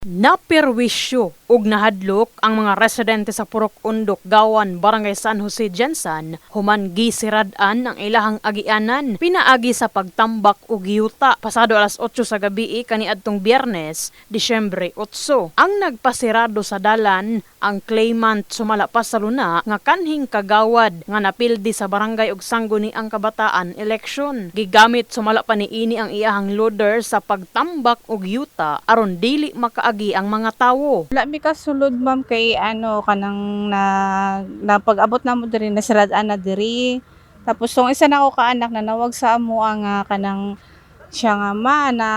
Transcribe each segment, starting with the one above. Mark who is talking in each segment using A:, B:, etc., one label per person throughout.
A: Naperwisyo ug nahadlok ang mga residente sa Purok Undok, Gawan, Barangay San Jose, Jansan, human gisirad-an ang ilahang agianan pinaagi sa pagtambak ug yuta pasado alas 8 sa gabi kaniadtong Biyernes, Disyembre 8. Ang nagpasirado sa dalan ang claimant sumala pa sa luna nga kanhing kagawad nga napildi sa barangay ug sangguni ang kabataan eleksyon. Gigamit sumala pa niini ang iyahang loader sa pagtambak ug yuta aron dili makaagi ang mga tawo.
B: Wala mi kasulod ma'am kay kanang na pag-abot namo diri nasirad-an na diri. Tapos tong isa na ko kaanak na nawag sa amo ang kanang siya nga na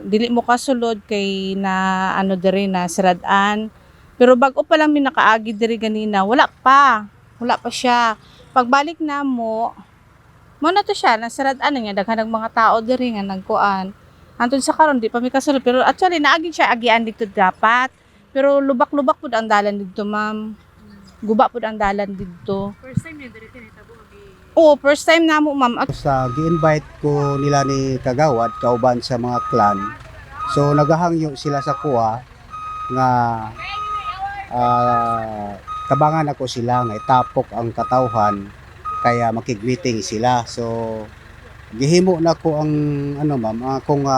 B: dili mo kasulod kay na diri na sirad-an. Pero bago pa lang mi nakaagi diri ganina, wala pa siya. Pagbalik namo mo na to siya nasirad-an nga daghan mga tao diri nga nagkuan. Antun sa karon di pa mi kasulod pero actually naagin siya agian dito dapat. Pero lubak-lubak pud ang dalan dito, ma'am. Guba pud ang dalan dito.
A: First time ni diri kinitabo agi.
B: Oo, first time namo, ma'am.
C: Sa gi-invite ko nila ni Kagawad kauban sa mga clan. So nagahangyo sila sa kuha nga tabangan ako sila nga itapok ang katawhan kaya makig-meeting sila. So gihimo na ko ang ma'am akong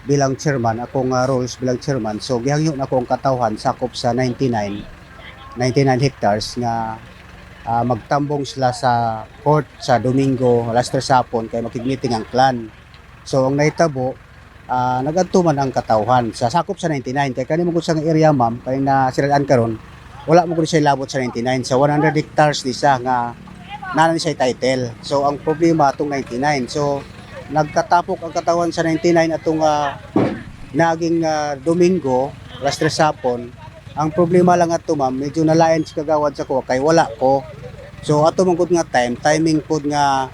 C: bilang chairman, akong roles bilang chairman. So gihangyo na ko ang katawhan sakop sa 99 hectares nga magtambong sila sa court sa Domingo alas 3 hapon kay makig-meeting ang clan. So ang nahitabo nagadtuman ang katawhan sa sakop sa 99 kay kanimo gud sa area ma'am kay na siraan karon wala mo gud siya labot sa 99 sa 100 hectares di siya nga nana ni siya title. So ang problema atong 99. So nagtatapok ang katawan sa 99 atong naging Domingo alas 3 hapon. Ang problema lang ato ma'am medyo nalayan si Kagawad sa ko kay wala ko. So ato man gud nga timing pod nga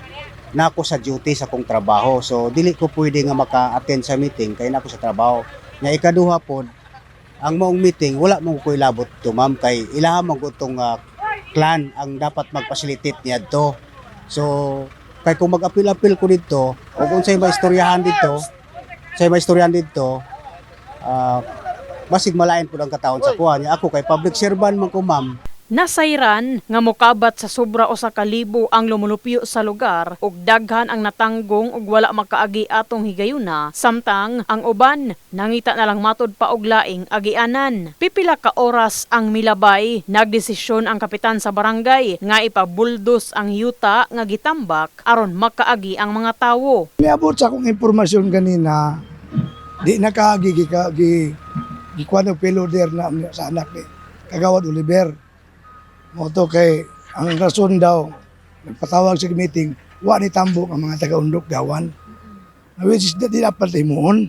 C: nako sa duty sa kong trabaho. So dili ko pwede nga maka-attend sa meeting kay nako sa trabaho. Nga ikaduha pod ang maong meeting wala mo ko ilabot to ma'am kay ilaha man gud tong clan ang dapat mag-facilitate niadto. So kay kung mag-apil-apil ko dito o kung sa'yo maistoryahan dito basig malayan po ang katawon sa kuha niya. Ako kay public servant man ko ma'am.
A: Nasayran nga mokabat sa sobra o sa kalibo ang lumulupyo sa lugar ug daghan ang natanggong ug wala makaagi atong higayuna samtang ang uban nangita na lang matud pa og laing agianan. Pipila ka oras ang milabay nagdesisyon ang kapitan sa barangay nga ipabuldos ang yuta nga gitambak aron makaagi ang mga tawo.
D: Miabot sa akong impormasyon kanina di nakaagi gikuan og peloder na sa anak ni Kagawad Oliver. Moto kay ang rason daw nagpatawag sa meeting wa ni tambok ang mga taga-Undok Gawan. Which is di dapat imuon.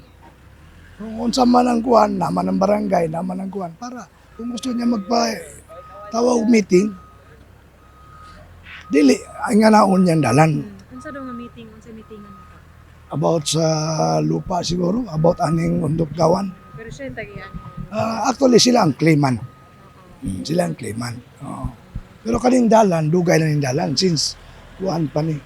D: Kung unsa man ang kuan naman ng barangay, naman ang kuan para kung gusto niya magpatawag meeting dili ang nga naon niyang dalan.
A: Unsa daw nga meeting? Unsa meetingan mo?
D: About sa lupa siguro, about aning Undok Gawan.
A: Pero siya tagian.
D: Actually sila ang claimant. Sila ang claimant. Pero kaning dalan, dugay na ning dalan since kuan pa ni.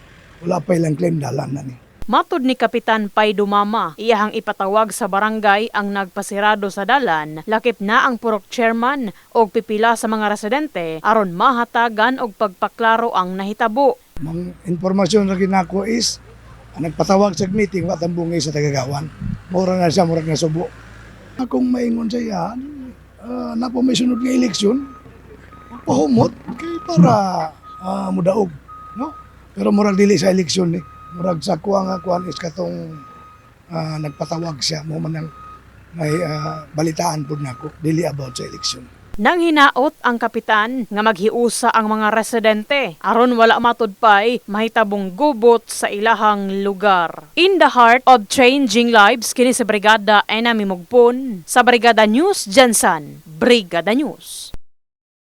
D: Wala pa ilang claim dalan na ni.
A: Matud ni Kapitan Pay Dumama, iyahang ipatawag sa barangay ang nagpasirado sa dalan, lakip na ang purok chairman og pipila sa mga residente aron mahatagan og pagpaklaro ang nahitabo.
D: Ang informasyon na ginako is nagpatawag sa meeting wa tambungay sa tagagawan. Mura na siya, mura na subo. Akong maingon sa iya, na po may sunod nga eleksyon, pahumot kay para mudaog, no? Pero murag dili sa eleksyon ni, murag sa kuha nga kuan is katong nagpatawag siya mo man ang may balitaan pud nako dili about sa eleksyon.
A: Nang hinaot ang kapitan nga maghiusa ang mga residente aron wala matudpay mahitabong gubot sa ilahang lugar. In the heart of changing lives kini sa Brigada Enami Mugpon sa Brigada News Jansan. Brigada News.